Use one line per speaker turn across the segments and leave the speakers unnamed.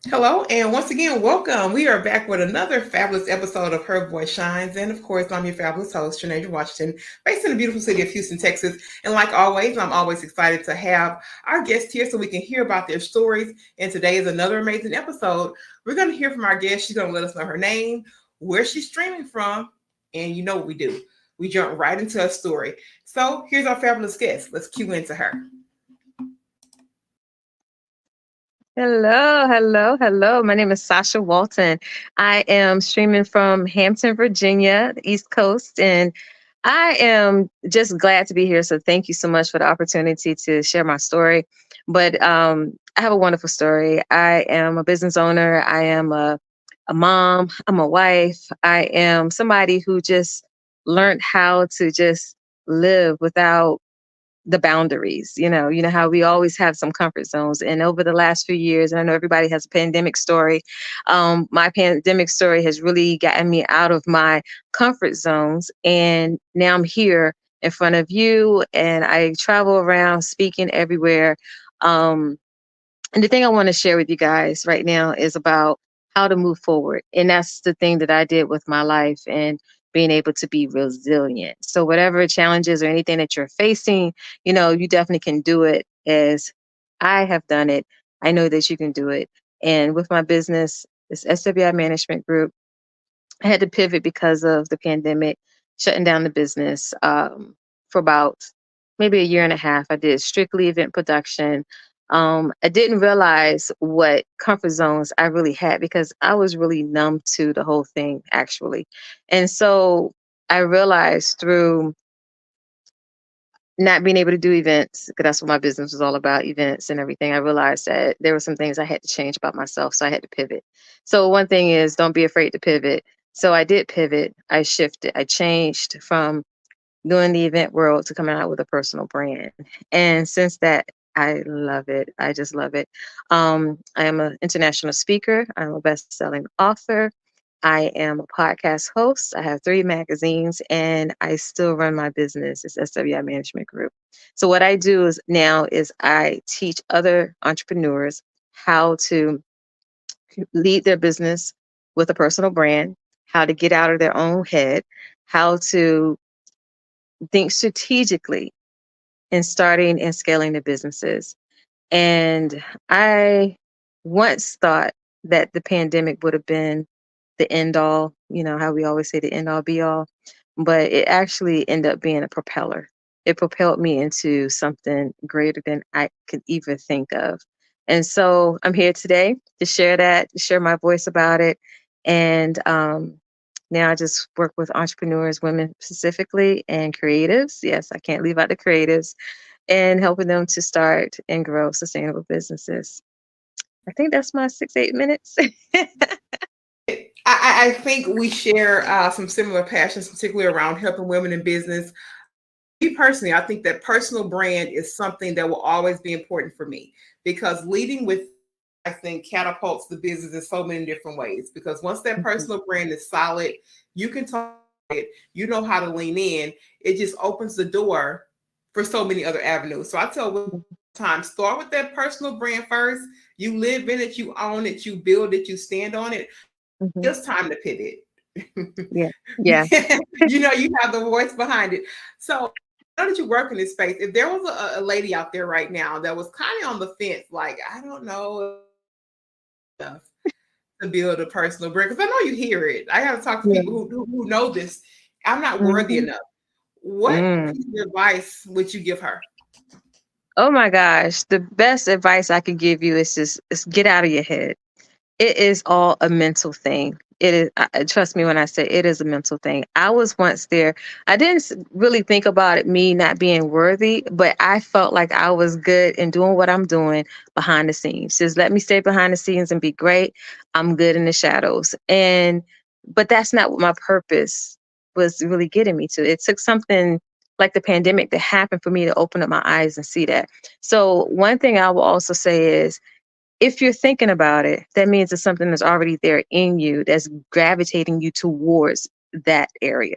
Hello, and once again, welcome. We are back with another fabulous episode of Her Voice Shines. And of course, I'm your fabulous host, Trenasia Washington, based in the beautiful city of Houston, Texas. And like always, I'm always excited to have our guests here so we can hear about their stories. And today is another amazing episode. We're going to hear from our guest. She's going to let us know her name, where she's streaming from, and you know what we do. We jump right into a story. So here's our fabulous guest. Let's cue into her.
Hello, hello, hello. My name is Sacha Walton. I am streaming from Hampton, Virginia, the East Coast, and I am just glad to be here. So thank you so much for the opportunity to share my story. But I have a wonderful story. I am a business owner. I am a mom. I'm a wife. I am somebody who just learned how to just live without the boundaries. You know how we always have some comfort zones. And over the last few years, and I know everybody has a pandemic story, my pandemic story has really gotten me out of my comfort zones. And now I'm here in front of you, and I travel around speaking everywhere. Um, and the thing I want to share with you guys right now is about how to move forward. And that's the thing that I did with my life and being able to be resilient. So, whatever challenges or anything that you're facing, you definitely can do it as I have done it. I know that you can do it. And with my business, this SWI Management Group, I had to pivot because of the pandemic, shutting down the business for about maybe a year and a half. I did strictly event production. I didn't realize what comfort zones I really had because I was really numb to the whole thing, actually. And so I realized through not being able to do events, because that's what my business was all about, events and everything, I realized that there were some things I had to change about myself. So I had to pivot. So one thing is, don't be afraid to pivot. So I did pivot. I shifted. I changed from doing the event world to coming out with a personal brand. And since that, I love it. I just love it. I am an international speaker. I'm a best-selling author. I am a podcast host. I have 3 magazines, and I still run my business. It's SWI Management Group. So what I do is now is I teach other entrepreneurs how to lead their business with a personal brand, how to get out of their own head, how to think strategically in starting and scaling the businesses. And I once thought that the pandemic would have been the end all, how we always say the end all be all, but it actually ended up being a propeller. It propelled me into something greater than I could even think of. And so I'm here today to share that, to share my voice about it. And now I just work with entrepreneurs, women specifically, and creatives. Yes, I can't leave out the creatives, and helping them to start and grow sustainable businesses. I think that's my 6, 8 minutes.
I think we share some similar passions, particularly around helping women in business. Me personally, I think that personal brand is something that will always be important for me because leading with, I think, catapults the business in so many different ways. Because once that
Mhm.
personal brand is solid, you can talk it, you know how to lean in. It just opens the door for so many other avenues. So I tell women all the time, start with that personal brand first. You live in it, you own it, you build it, you stand on it.
Mhm.
It's time to pivot.
Yeah. Yeah.
You know, you have the voice behind it. So I know that you work in this space. If there was a lady out there right now that was kind of on the fence, like, I don't know enough to build a personal brand, because I know you hear it. I have to talk to
Yeah.
people who know this. I'm not worthy
Mhm.
enough. What
Mm.
piece of advice would you give her?
Oh my gosh. The best advice I could give you is get out of your head. It is all a mental thing. It is, trust me when I say it is a mental thing. I was once there. I didn't really think about it, me not being worthy, but I felt like I was good in doing what I'm doing behind the scenes. Just let me stay behind the scenes and be great. I'm good in the shadows. But that's not what my purpose was really getting me to. It took something like the pandemic to happen for me to open up my eyes and see that. So one thing I will also say is, if you're thinking about it, that means it's something that's already there in you that's gravitating you towards that area.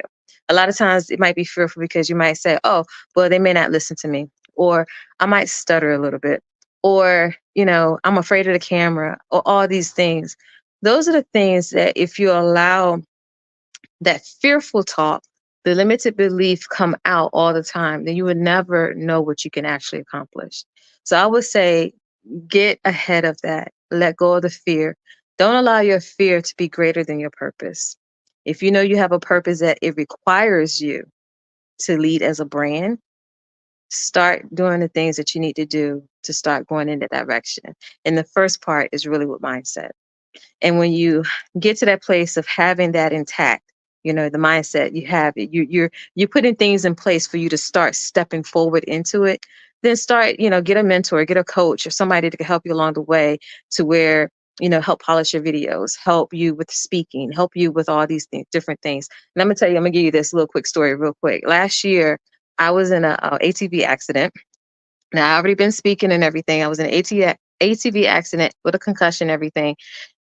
A lot of times it might be fearful because you might say, oh, well, they may not listen to me, or I might stutter a little bit. or, I'm afraid of the camera, or all these things. Those are the things that if you allow that fearful talk, the limited belief come out all the time, then you would never know what you can actually accomplish. So I would say get ahead of that. Let go of the fear. Don't allow your fear to be greater than your purpose. If you know you have a purpose that it requires you to lead as a brand, start doing the things that you need to do to start going in that direction. And the first part is really with mindset. And when you get to that place of having that intact, the mindset you have it, you're putting things in place for you to start stepping forward into it. Then start, get a mentor, get a coach, or somebody that can help you along the way to where, help polish your videos, help you with speaking, help you with all these things, different things. And I'm gonna tell you, I'm gonna give you this little quick story, real quick. Last year, I was in a ATV accident. Now I already been speaking and everything. I was in an ATV accident with a concussion, everything.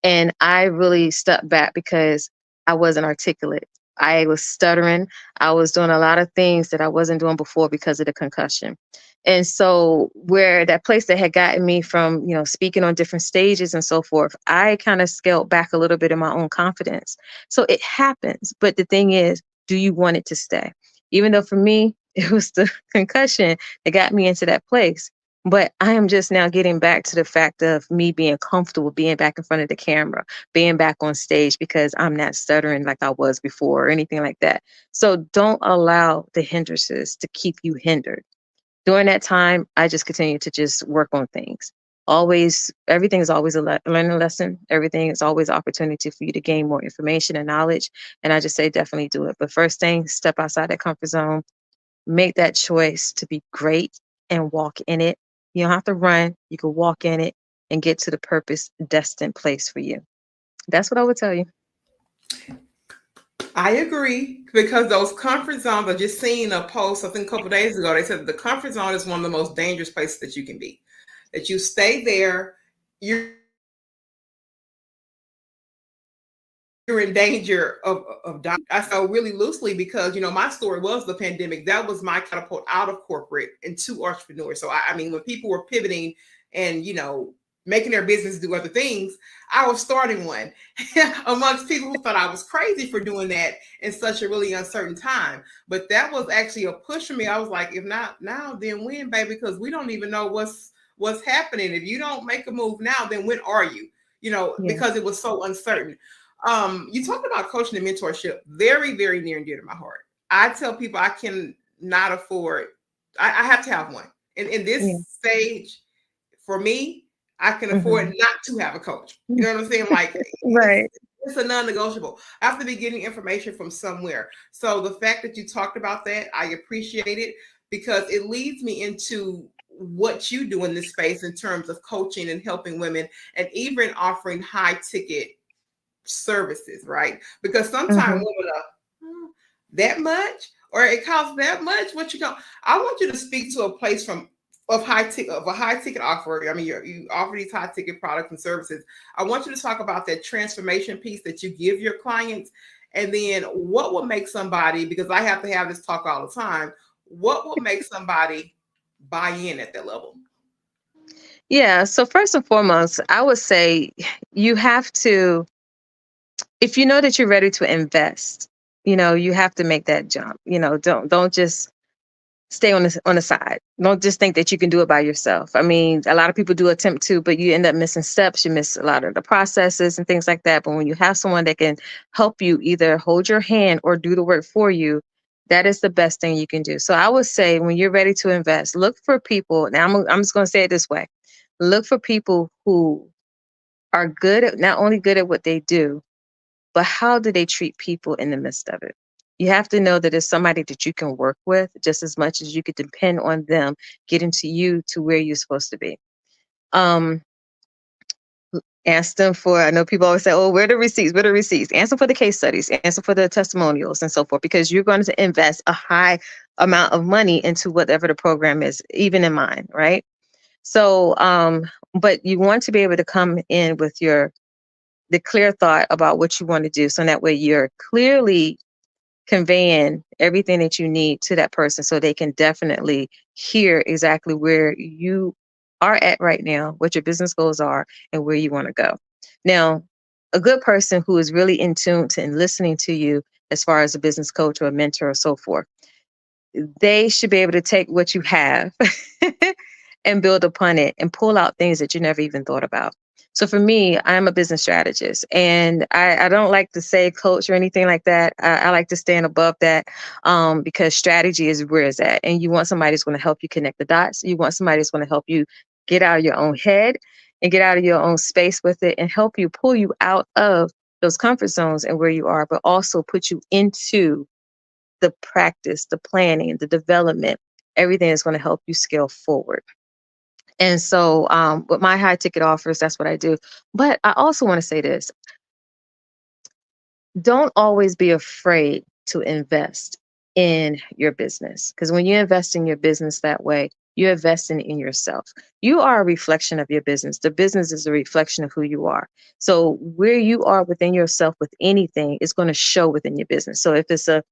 And I really stepped back because I wasn't articulate. I was stuttering. I was doing a lot of things that I wasn't doing before because of the concussion. And so, where that place that had gotten me from, speaking on different stages and so forth, I kind of scaled back a little bit in my own confidence. So it happens. But the thing is, do you want it to stay? Even though for me, it was the concussion that got me into that place. But I am just now getting back to the fact of me being comfortable being back in front of the camera, being back on stage because I'm not stuttering like I was before or anything like that. So don't allow the hindrances to keep you hindered. During that time, I just continue to just work on things. Always, everything is always a learning lesson. Everything is always an opportunity for you to gain more information and knowledge. And I just say definitely do it. But first thing, step outside that comfort zone, make that choice to be great and walk in it. You don't have to run. You can walk in it and get to the purpose destined place for you. That's what I would tell you.
I agree because those comfort zones. I just seen a post I think a couple of days ago. They said that the comfort zone is one of the most dangerous places that you can be. That you stay there, you're in danger of dying. I felt really loosely because my story was the pandemic. That was my catapult out of corporate into entrepreneur. So I mean, when people were pivoting and making their business do other things, I was starting one amongst people who thought I was crazy for doing that in such a really uncertain time. But that was actually a push for me. I was like, if not now, then when, baby? Because we don't even know what's happening. If you don't make a move now, then when are you?
Yeah.
Because it was so uncertain. You talked about coaching and mentorship, very, very near and dear to my heart. I tell people I can not afford, I have to have one. In
Yeah.
this stage, for me, I can afford
Hmm.
not to have a coach. You know what I'm saying? Like
Right.
it's a non-negotiable. I have to be getting information from somewhere. So the fact that you talked about that, I appreciate it because it leads me into what you do in this space in terms of coaching and helping women and even offering high ticket services, right? Because sometimes
Hmm.
women are that much or it costs that much. What you go? I want you to speak to a place from of a high ticket offer. I mean, you offer these high ticket products and services. I want you to talk about that transformation piece that you give your clients, and then what will make somebody, because I have to have this talk all the time, what will make somebody buy in at that level?
Yeah. So first and foremost, I would say you have to, if you know that you're ready to invest, you have to make that jump. Don't just stay on the side. Don't just think that you can do it by yourself. I mean, a lot of people do attempt to, but you end up missing steps. You miss a lot of the processes and things like that. But when you have someone that can help you either hold your hand or do the work for you, that is the best thing you can do. So I would say when you're ready to invest, look for people. Now I'm just going to say it this way. Look for people who are good at, not only good at what they do, but how do they treat people in the midst of it? You have to know that it's somebody that you can work with just as much as you could depend on them getting to you to where you're supposed to be. Um, Ask them for, I know people always say, oh, where are the receipts? Where are the receipts? Answer for the case studies, answer for the testimonials and so forth, because you're going to invest a high amount of money into whatever the program is, even in mine, right? So, but you want to be able to come in with the clear thought about what you want to do. So that way you're clearly conveying everything that you need to that person so they can definitely hear exactly where you are at right now, what your business goals are, and where you want to go. Now, a good person who is really in tune to and listening to you as far as a business coach or a mentor or so forth, they should be able to take what you have and build upon it and pull out things that you never even thought about. So for me, I'm a business strategist, and I don't like to say coach or anything like that. I like to stand above that, because strategy is where it's at. And you want somebody who's going to help you connect the dots. You want somebody who's going to help you get out of your own head and get out of your own space with it and help you pull you out of those comfort zones and where you are, but also put you into the practice, the planning, the development, everything is going to help you scale forward. And so, with my high ticket offers, that's what I do. But I also want to say this: don't always be afraid to invest in your business. Because when you invest in your business that way, you're investing in yourself. You are a reflection of your business. The business is a reflection of who you are. So, where you are within yourself with anything is going to show within your business. So, if it's a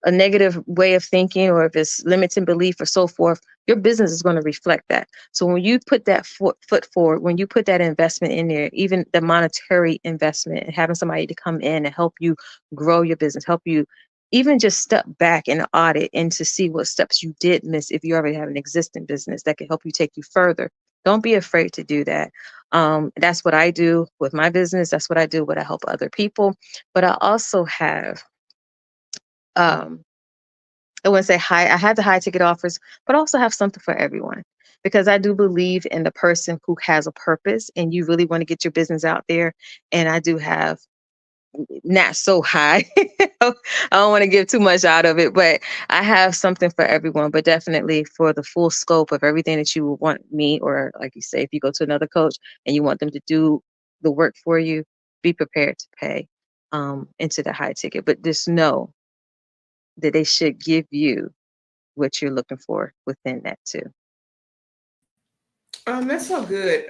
negative way of thinking, or if it's limiting belief or so forth, your business is going to reflect that. So when you put that foot forward, when you put that investment in there, even the monetary investment and having somebody to come in and help you grow your business, help you even just step back and audit and to see what steps you did miss if you already have an existing business that can help you take you further. Don't be afraid to do that. That's what I do with my business. That's what I do when I help other people. But I also have um, I wouldn't say high. I have the high ticket offers, but also have something for everyone, because I do believe in the person who has a purpose and you really want to get your business out there. And I do have not so high. I don't want to give too much out of it, but I have something for everyone, but definitely for the full scope of everything that you would want me, or like you say, if you go to another coach and you want them to do the work for you, be prepared to pay into the high ticket. But just know that they should give you what you're looking for within that too.
That's so good.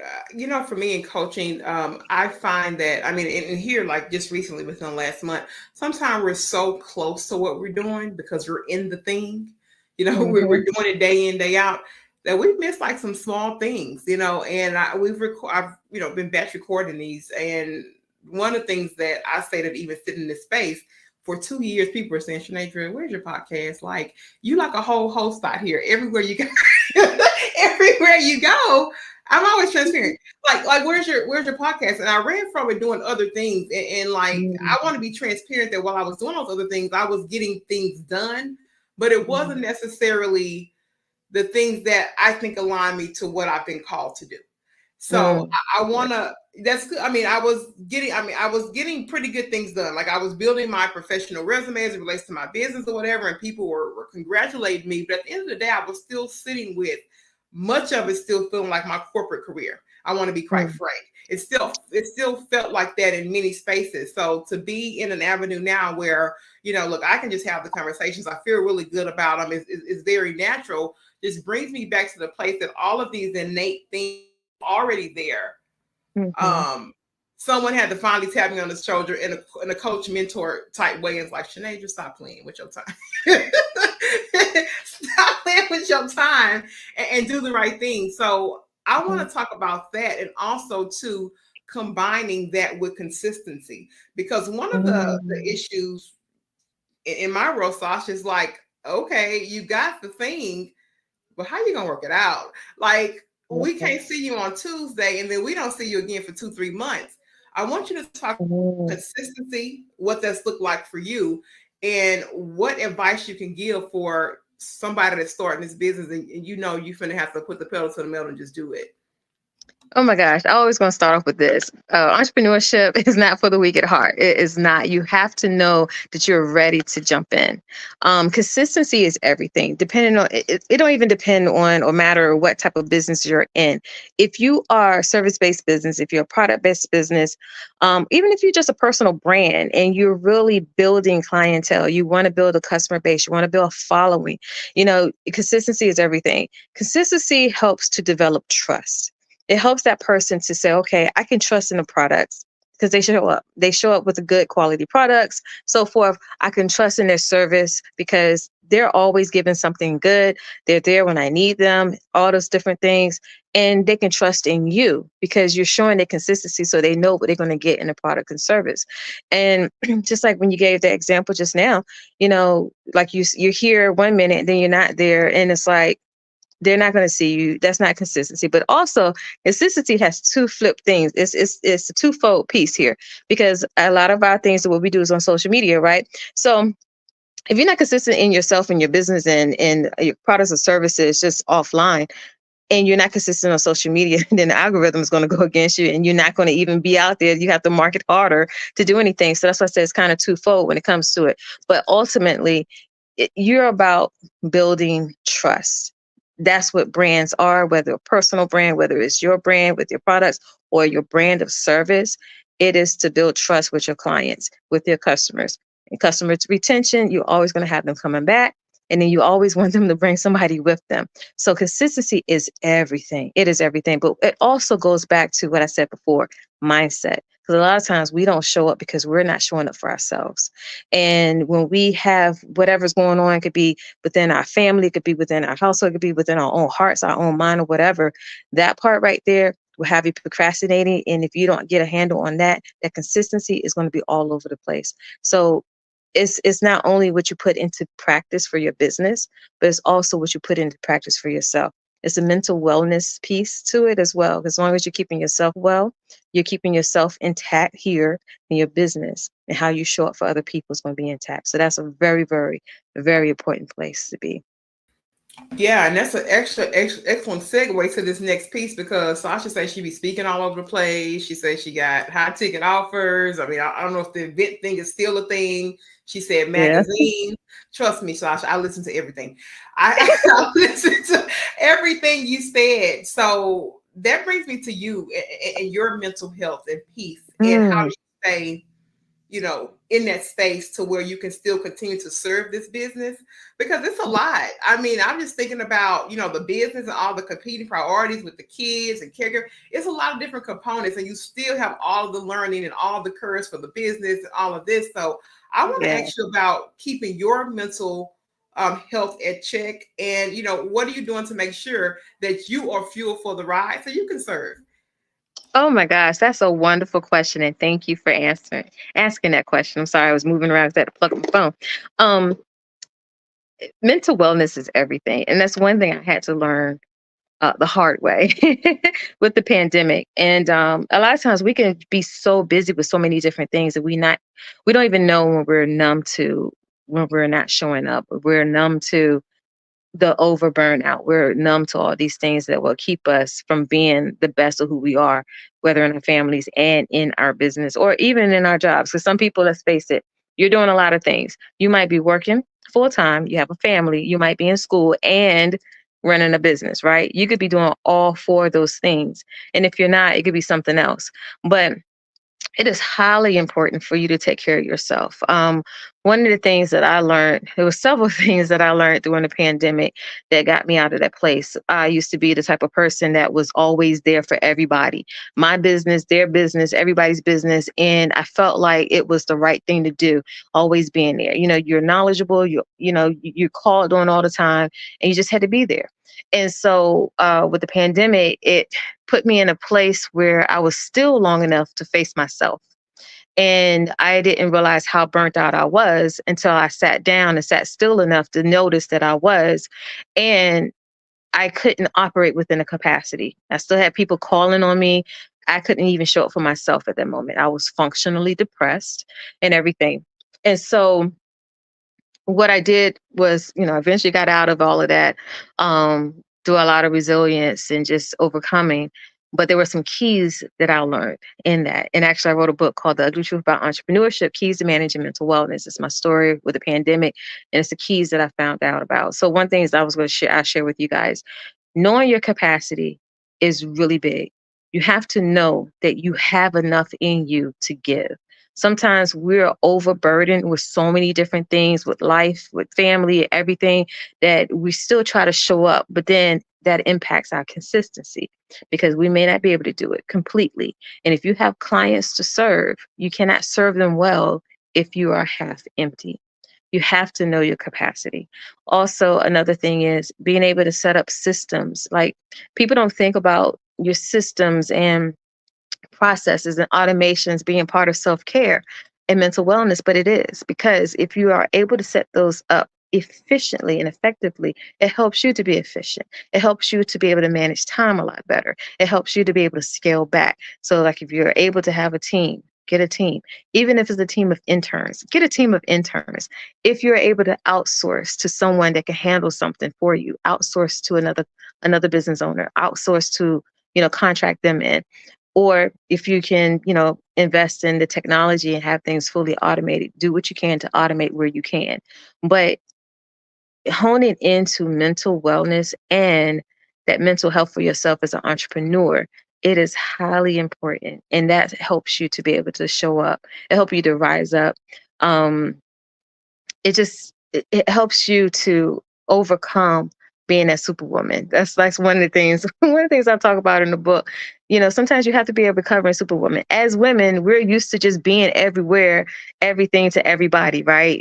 For me in coaching, I find that, I mean, and here, like just recently within the last month, sometimes we're so close to what we're doing because we're in the thing, we're
Mhm,
doing it day in, day out, that we miss like some small things, and I've, been batch recording these. And one of the things that I say that even sitting in this space for 2 years, people are saying, Sinead, where's your podcast? Like, you like a whole host out here everywhere you go. Everywhere you go, I'm always transparent. Like where's your podcast? And I ran from it doing other things, and like I
mhm,
want to be transparent that while I was doing those other things, I was getting things done, but it wasn't
mhm,
necessarily the things that I think align me to what I've been called to do. So
mm,
I want to. That's good. I mean, I was getting pretty good things done. Like I was building my professional resume as it relates to my business or whatever, and people were congratulating me. But at the end of the day, I was still sitting with much of it still feeling like my corporate career. I want to be quite
mm,
frank. It still felt like that in many spaces. So to be in an avenue now where, look, I can just have the conversations. I feel really good about them. Is very natural. Just brings me back to the place that all of these innate things already there.
mhm,
um Someone had to finally tap me on the shoulder in a coach mentor type way. It's like, Sinead, just stop playing with your time. Stop playing with your time, and do the right thing. So I want
mhm,
to talk about that, and also to combining that with consistency, because one of the
mm,
issues in my role, Sasha, is like, okay, you got the thing, but how you gonna work it out? Like, we
mhm,
can't see you on Tuesday, and then we don't see you again for 2-3 months. I want you to talk
mm.
consistency, what that's look like for you, and what advice you can give for somebody that's starting this business, and you finna have to put the pedal to the metal and just do it.
Oh my gosh, I always going to start off with this. Entrepreneurship is not for the weak at heart. It is not. You have to know that you're ready to jump in. Consistency is everything. Depending on it don't even depend on or matter what type of business you're in. If you are service-based business, if you're a product-based business, even if you're just a personal brand and you're really building clientele, you want to build a customer base, you want to build a following. Consistency is everything. Consistency helps to develop trust. It helps that person to say, okay, I can trust in the products because they show up. They show up with the good quality products, so forth. I can trust in their service because they're always giving something good. They're there when I need them, all those different things. and they can trust in you because you're showing the consistency so they know what they're going to get in a product and service. And just like when you gave the example just now, like you're here 1 minute, then you're not there. And it's like, they're not going to see you. That's not consistency. But also, consistency has two flip things. It's a twofold piece here, because a lot of our things that what we do is on social media, right? So if you're not consistent in yourself and your business and your products or services just offline, and you're not consistent on social media, then the algorithm is going to go against you and you're not going to even be out there. You have to market harder to do anything. So that's why I say it's kind of twofold when it comes to it. But ultimately, you're about building trust. That's what brands are, whether a personal brand, whether it's your brand with your products or your brand of service. It is to build trust with your clients, with your customers. And customer retention, you're always going to have them coming back. And then you always want them to bring somebody with them. So consistency is everything. It is everything. But it also goes back to what I said before, mindset. Because a lot of times we don't show up because we're not showing up for ourselves. And when we have whatever's going on, it could be within our family, it could be within our household, it could be within our own hearts, our own mind, or whatever. That part right there will have you procrastinating. And if you don't get a handle on that, that consistency is going to be all over the place. So it's not only what you put into practice for your business, but it's also what you put into practice for yourself. It's a mental wellness piece to it as well. As long as you're keeping yourself well, you're keeping yourself intact here in your business, and how you show up for other people is going to be intact. So that's a very, very, very important place to be.
Yeah, and that's an excellent segue to this next piece, because Sasha says she be speaking all over the place. She says she got high ticket offers. I mean, I don't know if the event thing is still a thing. She said
Yeah.
magazine. Trust me, Sasha, I listen to everything. I listen to everything you said. So that brings me to you and your mental health and peace, and how
Mm.
you stay, in that space to where you can still continue to serve this business, because it's a lot. I mean, I'm just thinking about, the business and all the competing priorities with the kids and caregiver. It's a lot of different components, and you still have all of the learning and all the curves for the business and all of this. So I want to
Yeah.
ask you about keeping your mental health at check, and what are you doing to make sure that you are fuel for the ride so you can serve?
Oh my gosh, that's a wonderful question, and thank you for asking that question. I'm sorry, I was moving around. I had to plug up my phone. Um, Mental wellness is everything, and that's one thing I had to learn the hard way with the pandemic. And a lot of times we can be so busy with so many different things that we don't even know when we're numb to, when we're not showing up. We're numb to the over burnout. We're numb to all these things that will keep us from being the best of who we are, whether in our families and in our business or even in our jobs. Because some people, let's face it, you're doing a lot of things. You might be working full time, you have a family, you might be in school and running a business, right? You could be doing all four of those things. And if you're not, it could be something else. But it is highly important for you to take care of yourself. One of the things that I learned, there were several things that I learned during the pandemic that got me out of that place. I used to be the type of person that was always there for everybody, my business, their business, everybody's business. And I felt like it was the right thing to do, always being there. You're knowledgeable, you're called on all the time, and you just had to be there. And so with the pandemic, it put me in a place where I was still long enough to face myself. And I didn't realize how burnt out I was until I sat down and sat still enough to notice that I was. And I couldn't operate within a capacity. I still had people calling on me. I couldn't even show up for myself at that moment. I was functionally depressed and everything. And so what I did was, eventually got out of all of that through a lot of resilience and just overcoming. But there were some keys that I learned in that. And actually, I wrote a book called The Ugly Truth About Entrepreneurship, Keys to Managing Mental Wellness. It's my story with the pandemic, and it's the keys that I found out about. So one thing is I was going to share with you guys. Knowing your capacity is really big. You have to know that you have enough in you to give. Sometimes we're overburdened with so many different things, with life, with family, everything, that we still try to show up, but then that impacts our consistency because we may not be able to do it completely. And if you have clients to serve, you cannot serve them well if you are half empty. You have to know your capacity. Also, another thing is being able to set up systems. Like, people don't think about your systems and processes and automations being part of self-care and mental wellness, but it is, because if you are able to set those up efficiently and effectively, it helps you to be efficient. It helps you to be able to manage time a lot better. It helps you to be able to scale back. So, like, if you're able to have a team, get a team. Even if it's a team of interns, get a team of interns. If you're able to outsource to someone that can handle something for you, outsource to another business owner, outsource to, contract them in. Or if you can, invest in the technology and have things fully automated, do what you can to automate where you can. But honing into mental wellness and that mental health for yourself as an entrepreneur, it is highly important. And that helps you to be able to show up. It helps you to rise up. Um, it helps you to overcome being that superwoman. That's like one of the things one of the things I talk about in the book. Sometimes you have to be a recovering superwoman. As women, we're used to just being everywhere, everything to everybody, right?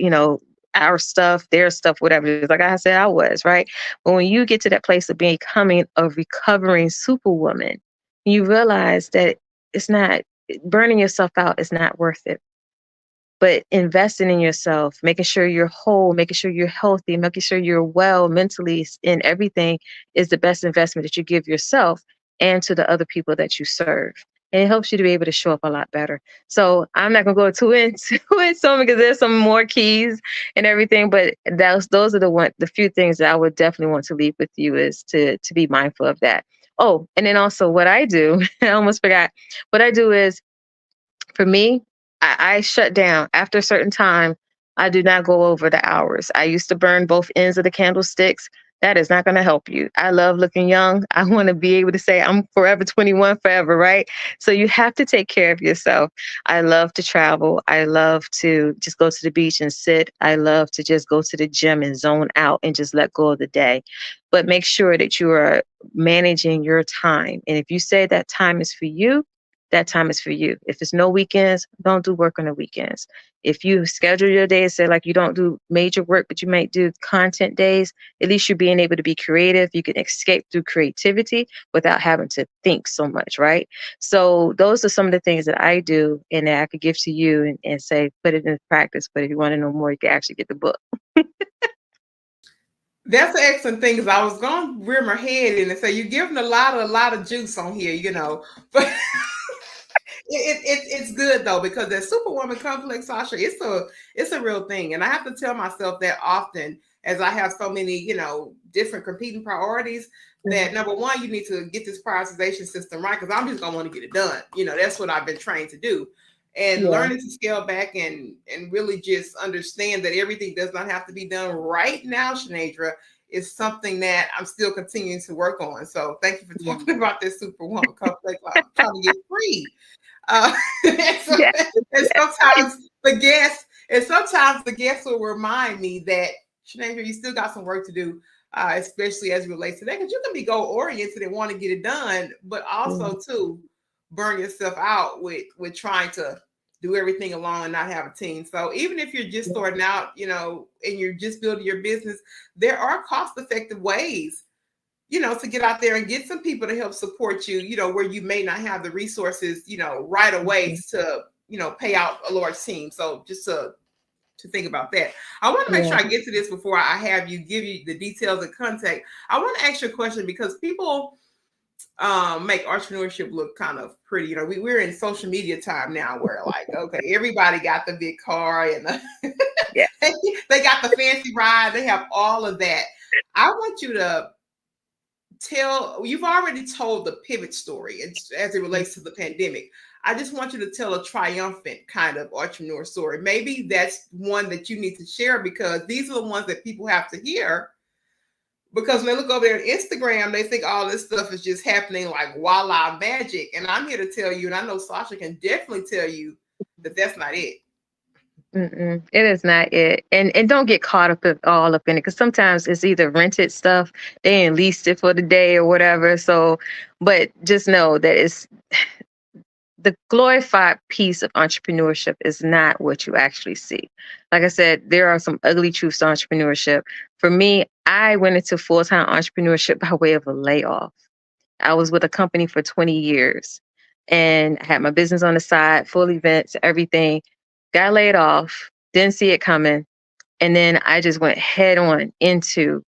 Our stuff, their stuff, whatever. Like I said, I was, right? But when you get to that place of becoming a recovering superwoman, you realize that it's not, burning yourself out is not worth it. But investing in yourself, making sure you're whole, making sure you're healthy, making sure you're well mentally in everything, is the best investment that you give yourself and to the other people that you serve. And it helps you to be able to show up a lot better. So I'm not gonna go too into it, so because there's some more keys and everything, but those are the few things that I would definitely want to leave with you, is to be mindful of that. Oh, and then also what I do, I almost forgot. What I do is, for me, I shut down after a certain time. I do not go over the hours. I used to burn both ends of the candlesticks. That is not going to help you. I love looking young. I want to be able to say I'm forever 21 forever, right? So you have to take care of yourself. I love to travel. I love to just go to the beach and sit. I love to just go to the gym and zone out and just let go of the day. But make sure that you are managing your time. And if you say that time is for you, that time is for you. If it's no weekends, don't do work on the weekends. If you schedule your days, say like you don't do major work, but you might do content days, at least you're being able to be creative. You can escape through creativity without having to think so much, right? So those are some of the things that I do and that I could give to you and say, put it into practice. But if you want to know more, you can actually get the book.
That's an excellent thing, because I was going to rear my head in and say you're giving a lot of juice on here. But it's good though, because that superwoman complex, Sasha, it's a real thing, and I have to tell myself that often, as I have so many different competing priorities. That number one, you need to get this prioritization system right, because I'm just gonna want to get it done. That's what I've been trained to do, and
Yeah,
learning to scale back and really just understand that everything does not have to be done right now, Shanadra, is something that I'm still continuing to work on. So thank you for
yeah,
talking about this superwoman complex. I'm trying to get free. Uh, and, so,
yeah,
and sometimes the guests will remind me that, Shanandra, you still got some work to do, especially as it relates to that, because you can be goal oriented and want to get it done, but
yeah,
also too burn yourself out with trying to do everything alone and not have a team. So even if you're just
yeah,
starting out, and you're just building your business, there are cost effective ways to get out there and get some people to help support you, where you may not have the resources, right away
mhm,
to, pay out a large team. So just to think about that. I want to make
yeah,
sure I get to this before I have you give you the details and contact. I want to ask you a question, because people make entrepreneurship look kind of pretty. We're in social media time now, where like, okay, everybody got the big car and
yeah,
they got the fancy ride. They have all of that. I want you to you've already told the pivot story as it relates to the pandemic. I just want you to tell a triumphant kind of entrepreneur story. Maybe that's one that you need to share, because these are the ones that people have to hear, because when they look over there on Instagram, they think all this stuff is just happening like voila magic. And I'm here to tell you, and I know Sasha can definitely tell you, that that's not it.
mm-mm. It is not it. And don't get caught all up in it, because sometimes it's either rented stuff, they leased it for the day or whatever. So, but just know that the glorified piece of entrepreneurship is not what you actually see. Like I said, there are some ugly truths to entrepreneurship. For me, I went into full-time entrepreneurship by way of a layoff. I was with a company for 20 years and I had my business on the side, full events, everything. Got laid off, didn't see it coming. And then I just went head on into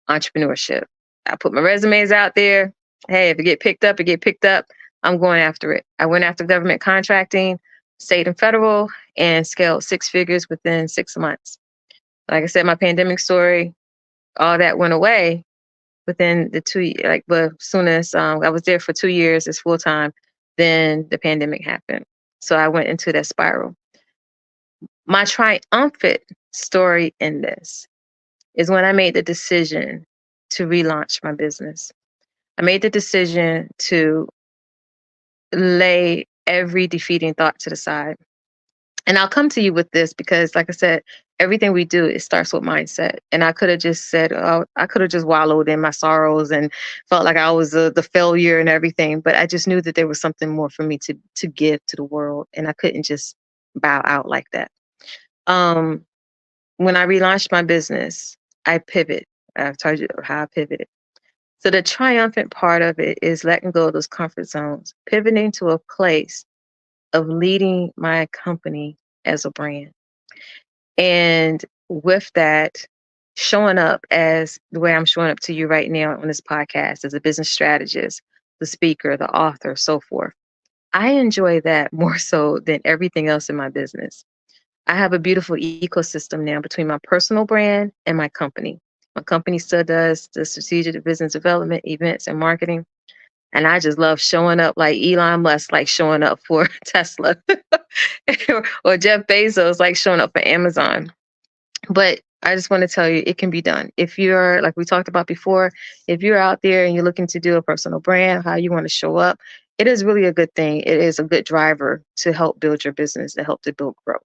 entrepreneurship. I put my resumes out there. Hey, if it get picked up, it get picked up. I'm going after it. I went after government contracting, state and federal, and scaled six figures within 6 months. Like I said, my pandemic story, all that went away within the like, but as soon as I was there for 2 years as full time, then the pandemic happened. So I went into that spiral. My triumphant story in this is when I made the decision to relaunch my business. I made the decision to lay every defeating thought to the side. And I'll come to you with this because, like I said, everything we do, it starts with mindset. And I could have just said, oh, I could have just wallowed in my sorrows and felt like I was the failure and everything. But I just knew that there was something more for me to give to the world. And I couldn't just bow out like that. Um, when I relaunched my business, I pivot. I've told you how I pivoted. So the triumphant part of it is letting go of those comfort zones, pivoting to a place of leading my company as a brand. And with that, showing up as the way I'm showing up to you right now on this podcast as a business strategist, the speaker, the author, so forth. I enjoy that more so than everything else in my business. I have a beautiful ecosystem now between my personal brand and my company. My company still does the strategic business development, events, and marketing. And I just love showing up like Elon Musk, like showing up for Tesla, or Jeff Bezos, like showing up for Amazon. But I just want to tell you, it can be done. If you're, like we talked about before, if you're out there and you're looking to do a personal brand, how you want to show up, it is really a good thing. It is a good driver to help build your business, to help to build growth.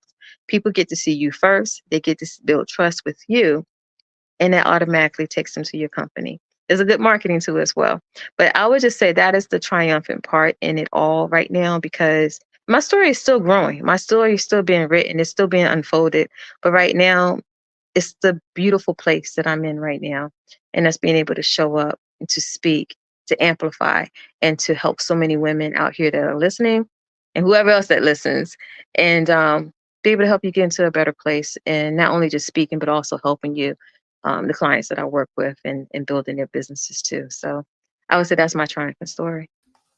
People get to see you first. They get to build trust with you, and that automatically takes them to your company. It's a good marketing tool as well. But I would just say that is the triumphant part in it all right now, because my story is still growing. My story is still being written. It's still being unfolded. But right now, it's the beautiful place that I'm in right now. And that's being able to show up and to speak, to amplify, and to help so many women out here that are listening and whoever else that listens, and be able to help you get into a better place. And not only just speaking, but also helping you, the clients that I work with, and building their businesses too. So I would say that's my triumphant story.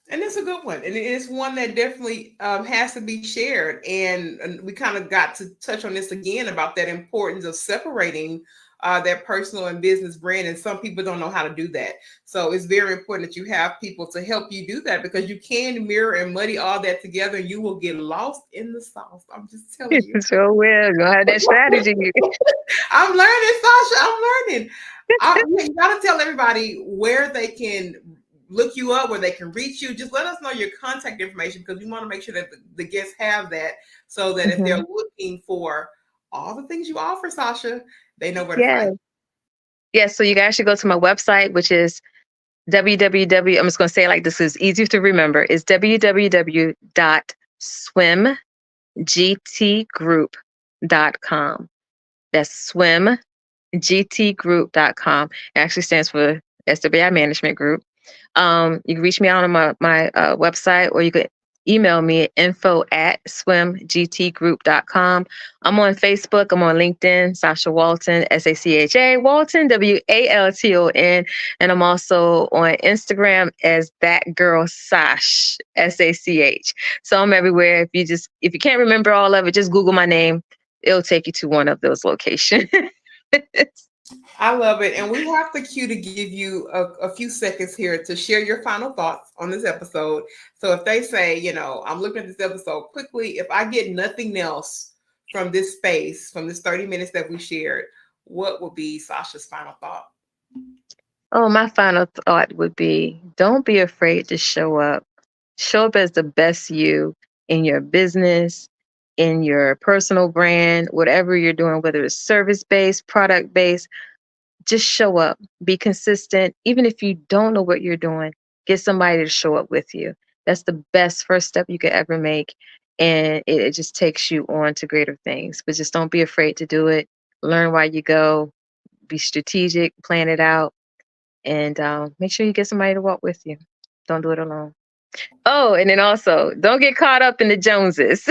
And it's a good one. And it's one that definitely has to be shared. And we kind of got to touch on this again about that importance of separating that personal and business brand. And some people don't know how to do that. So it's very important that you have people to help you do that, because you can mirror and muddy all that together and you will get lost in the sauce. I'm just telling you.
Sure will. Go have that strategy.
I'm learning, Sasha. I'm learning. You got to tell everybody where they can look you up, where they can reach you. Just let us know your contact information, because we want to make sure that the guests have that, so that if they're looking for all the things you offer, Sasha, they know where to
Yeah.
find you.
Yes. So you guys should go to my website, which is www. I'm just going to say it like this is easier to remember. Is www.swimgtgroup.com. That's swimgtgroup.com. It actually stands for SWI Management Group. You can reach me out on my website, or you could email me at info@swimgtgroup.com. I'm on Facebook. I'm on LinkedIn, Sacha Walton, Sacha Walton, Walton. And I'm also on Instagram as that girl Sash, Sach. So I'm everywhere. If you can't remember all of it, just Google my name. It'll take you to one of those locations.
I love it. And we have the cue to give you a few seconds here to share your final thoughts on this episode. So if they say, I'm looking at this episode quickly, if I get nothing else from this space, from this 30 minutes that we shared, what would be Sasha's final thought?
Oh, my final thought would be, don't be afraid to show up. Show up as the best you in your business, in your personal brand, whatever you're doing, whether it's service based, product based. Just show up, be consistent. Even if you don't know what you're doing, get somebody to show up with you. That's the best first step you could ever make. And it just takes you on to greater things. But just don't be afraid to do it. Learn while you go. Be strategic, plan it out, and make sure you get somebody to walk with you. Don't do it alone. Oh, and then also don't get caught up in the Joneses.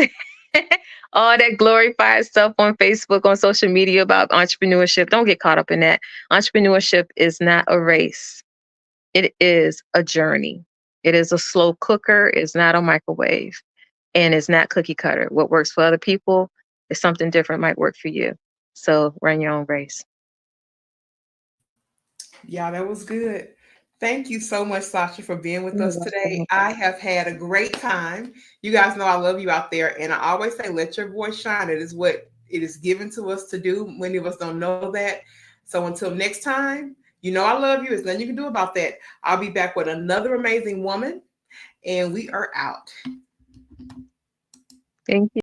All that glorified stuff on Facebook, on social media about entrepreneurship. Don't get caught up in that. Entrepreneurship is not a race. It is a journey. It is a slow cooker. It's not a microwave. And it's not cookie cutter. What works for other people is something different might work for you. So run your own race.
Yeah, that was good. Thank you so much, Sasha, for being with
You're
us today.
welcome.
I have had a great time. You guys know I love you out there. And I always say, let your voice shine. It is what it is given to us to do. Many of us don't know that. So until next time, you know I love you. There's nothing you can do about that. I'll be back with another amazing woman, and we are out.
Thank you.